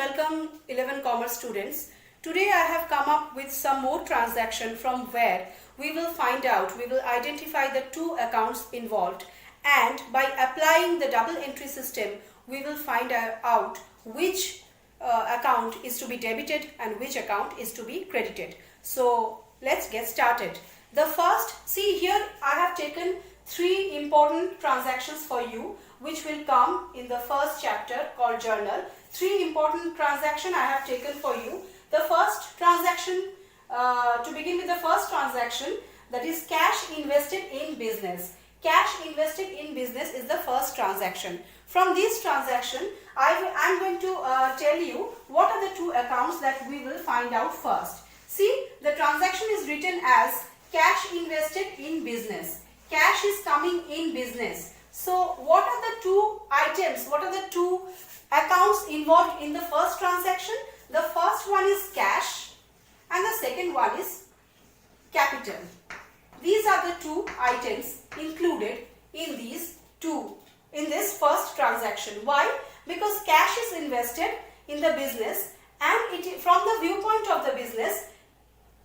welcome 11 commerce students. Today I have come up with some more transaction from where we will identify the two accounts involved, and by applying the double entry system we will find out which account is to be debited and which account is to be credited. So let's get started. The first, see here I have taken three important transactions for you which will come in the first chapter called journal. Three important transactions I have taken for you. The first transaction, to begin with the first transaction, that is cash invested in business. Cash invested in business is the first transaction. From this transaction, I am going to tell you what are the two accounts that we will find out first. See, the transaction is written as cash invested in business. Cash is coming in business. So, what are the two items, what are the two accounts involved in the first transaction? The first one is cash and the second one is capital. These are the two items included in this first transaction. Why? Because cash is invested in the business, and from the viewpoint of the business,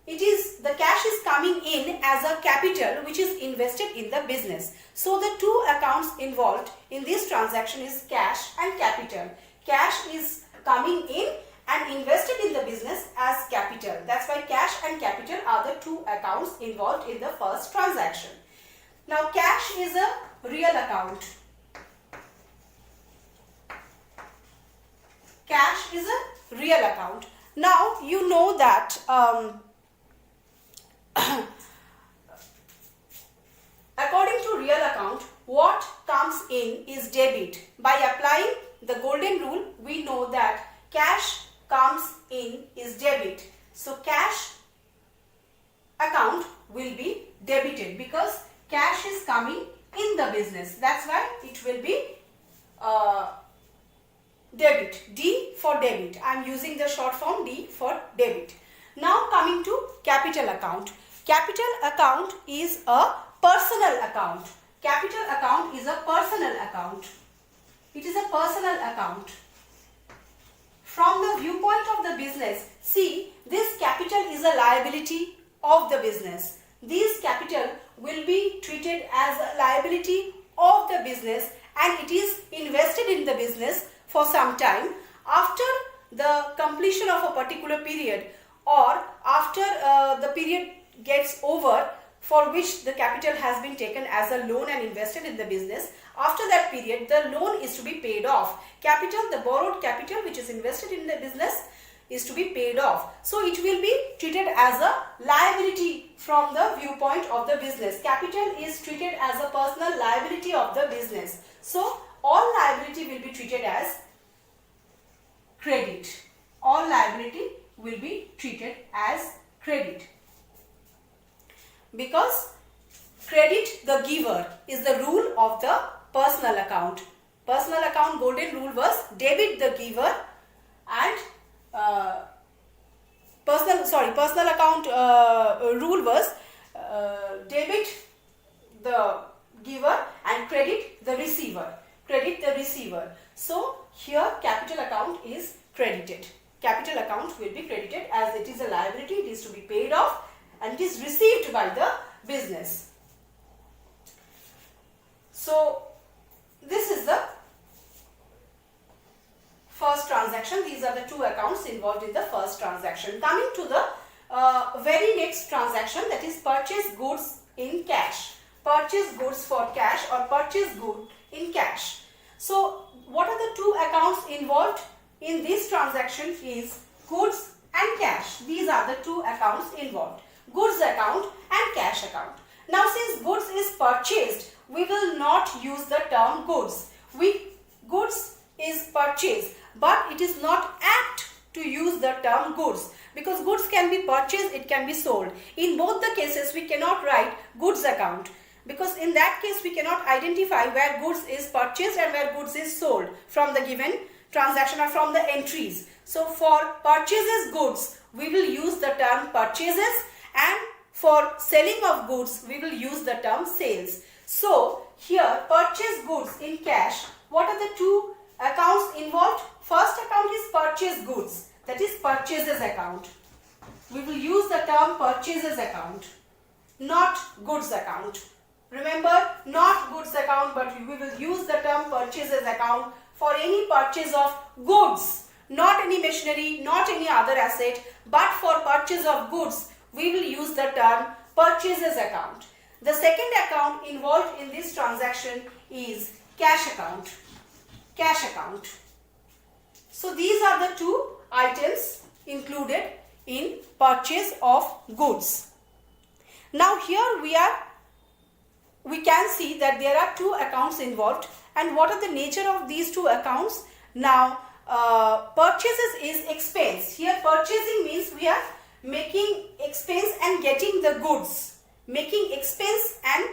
the cash is coming in as a capital which is invested in the business. So the two accounts involved in this transaction is cash and capital. Cash is coming in and invested in the business as capital. That's why cash and capital are the two accounts involved in the first transaction. Now cash is a real account. Cash is a real account. Now you know that according to real account, what comes in is debit. By applying the golden rule, we know that cash comes in is debit. So cash account will be debited because cash is coming in the business. That's why it will be debit. D for debit. I am using the short form D for debit. Now coming to capital account. Capital account is a personal account. Capital account is a personal account. It is a personal account. From the viewpoint of the business, see, this capital is a liability of the business. This capital will be treated as a liability of the business, and it is invested in the business for some time. After the completion of a particular period, or after the period gets over for which the capital has been taken as a loan and invested in the business, after that period the loan is to be paid off. Capital, the borrowed capital which is invested in the business, is to be paid off. So it will be treated as a liability from the viewpoint of the business. Capital is treated as a personal liability of the business. So all liability will be treated as credit. All liability will be treated as credit. Because credit the giver is the rule of the personal account. Personal account golden rule was debit the giver, and personal account rule was debit the giver and credit the receiver. Credit the receiver. So here capital account is credited. Capital account will be credited as it is a liability, it is to be paid off, and it is received by the business. So this is the first transaction. These are the two accounts involved in the first transaction. Coming to the very next transaction, that is purchase goods in cash. Purchase goods for cash or purchase good in cash. So what are the two accounts involved in this transaction is goods and cash. These are the two accounts involved. Goods account and cash account. Now since goods is purchased, we will not use the term goods. Goods is purchased, but it is not apt to use the term goods, because goods can be purchased, it can be sold. In both the cases we cannot write goods account, because in that case we cannot identify where goods is purchased and where goods is sold from the given transaction or from the entries. So for purchases goods we will use the term purchases, and for selling of goods we will use the term sales. So here purchase goods in cash. What are the two accounts involved? First account is purchase purchase goods, that is purchases account. We will use the term purchases account, not goods account. Remember, not goods account, but we will use the term purchases account for any purchase of goods, not any machinery, not any other asset, but for purchase of goods, we will use the term purchases account. The second account involved in this transaction is cash account. Cash account. So these are the two items included in purchase of goods. Now here we can see that there are two accounts involved, and what are the nature of these two accounts? Now purchases is expense. Here purchasing means we are making expense and getting the goods. Making expense and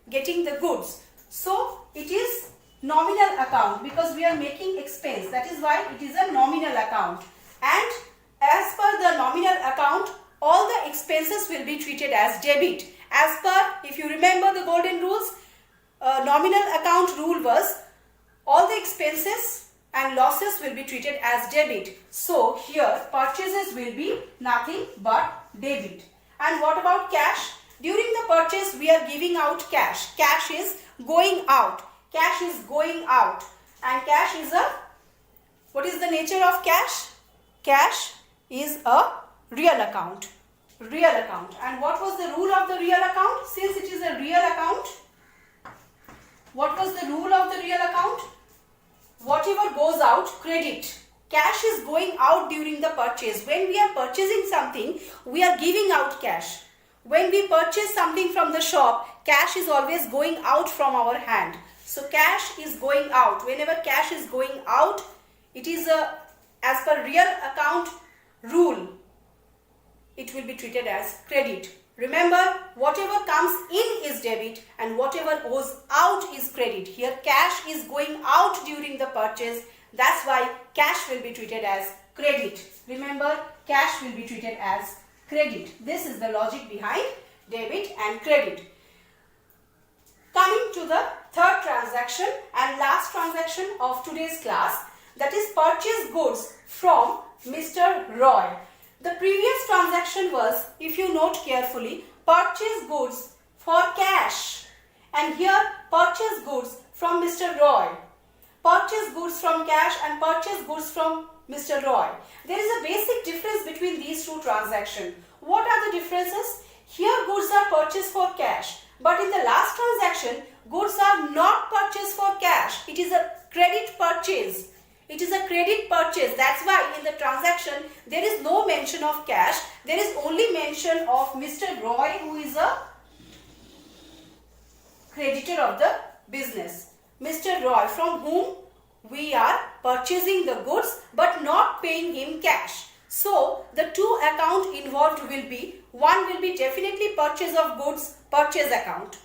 getting the goods. So it is nominal account because we are making expense. That is why it is a nominal account. And as per the nominal account, all the expenses will be treated as debit. As per, if you remember the golden rules, nominal account rule was all the expenses and losses will be treated as debit. So here purchases will be nothing but debit. And what about cash? During the purchase we are giving out cash. Cash is going out. Cash is going out. And cash is a, what is the nature of cash? Cash is a real account. Real account. And what was the rule of the real account? Since it is a real account, what was the rule of the real account? Whatever goes out, credit. Cash is going out during the purchase. When we are purchasing something, we are giving out cash. When we purchase something from the shop, cash is always going out from our hand. So cash is going out. Whenever cash is going out, it is as per real account rule, it will be treated as credit. Remember, whatever comes in is debit and whatever goes out is credit. Here cash is going out during the purchase. That's why cash will be treated as credit. Remember, cash will be treated as credit. This is the logic behind debit and credit. Coming to the third transaction and last transaction of today's class, that is purchase goods from Mr. Roy. The previous transaction was, if you note carefully, purchase goods for cash, and here purchase goods from Mr. Roy. Purchase goods from cash and purchase goods from Mr. Roy. There is a basic difference between these two transactions. What are the differences? Here goods are purchased for cash, but in the last transaction goods are not purchased for cash. It is a credit purchase. It is a credit purchase. That's why in the transaction there is no mention of cash. There is only mention of Mr. Roy, who is a creditor of the business. Mr. Roy, from whom we are purchasing the goods but not paying him cash. So the two accounts involved will be, one will be definitely purchase of goods, purchase account.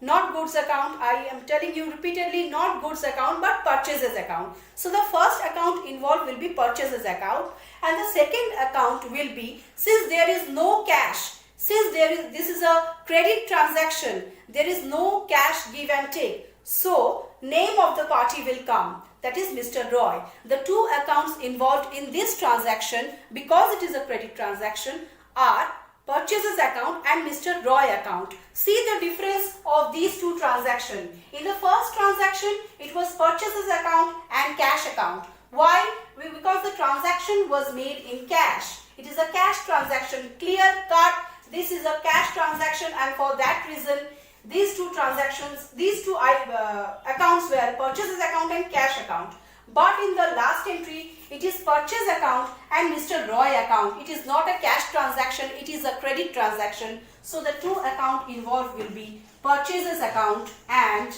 Not goods account, I am telling you repeatedly, not goods account but purchases account. So the first account involved will be purchases account, and the second account will be, since there is no cash, since this is a credit transaction, there is no cash give and take. So name of the party will come, that is Mr. Roy. The two accounts involved in this transaction, because it is a credit transaction, are purchases account and Mr. Roy account. See the difference of these two transactions. In the first transaction, it was purchases account and cash account. Why? Because the transaction was made in cash. It is a cash transaction, clear cut. This is a cash transaction, and for that reason, these two transactions, these two accounts were purchases account and cash account. But in the last entry, it is purchase account and Mr. Roy account. It is not a cash transaction, it is a credit transaction. So the two accounts involved will be purchases account and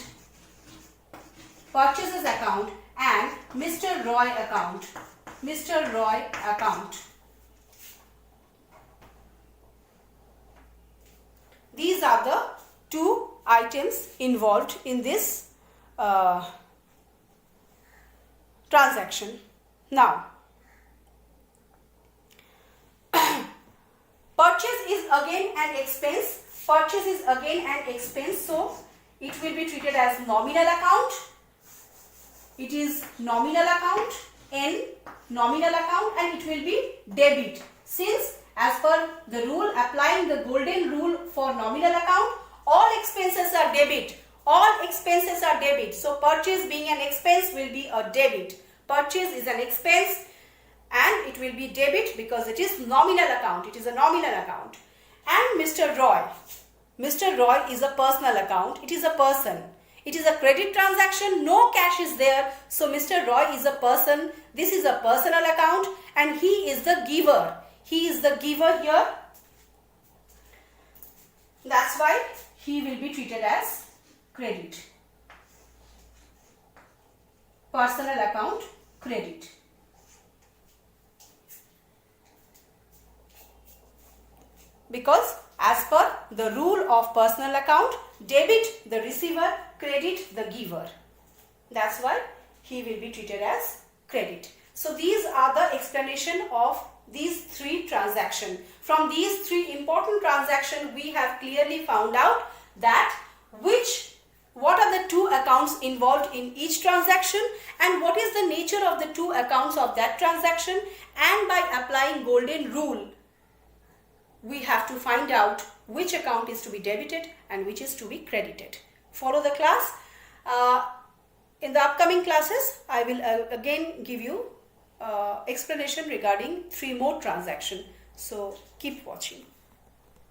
Mr. Roy account. Mr. Roy account. These are the two items involved in this transaction. Now, purchase is again an expense. Purchase is again an expense, so it will be treated as nominal account. It is nominal account. in nominal account and it will be debit. Since as per the rule, applying the golden rule for nominal account, all expenses are debit. All expenses are debit. So purchase being an expense will be a debit. Purchase is an expense and it will be debit because it is nominal account. It is a nominal account. And Mr. Roy. Mr. Roy is a personal account. It is a person. It is a credit transaction. No cash is there. So Mr. Roy is a person. This is a personal account and he is the giver. He is the giver here. That's why he will be treated as credit. Personal account, credit. Because as per the rule of personal account, debit the receiver, credit the giver. That's why he will be treated as credit. So these are the explanation of these three transactions. From these three important transactions, we have clearly found out that what are the two accounts involved in each transaction and what is the nature of the two accounts of that transaction, and by applying golden rule, we have to find out which account is to be debited and which is to be credited. Follow the class. In the upcoming classes, I will again give you explanation regarding 3 more transactions. So keep watching.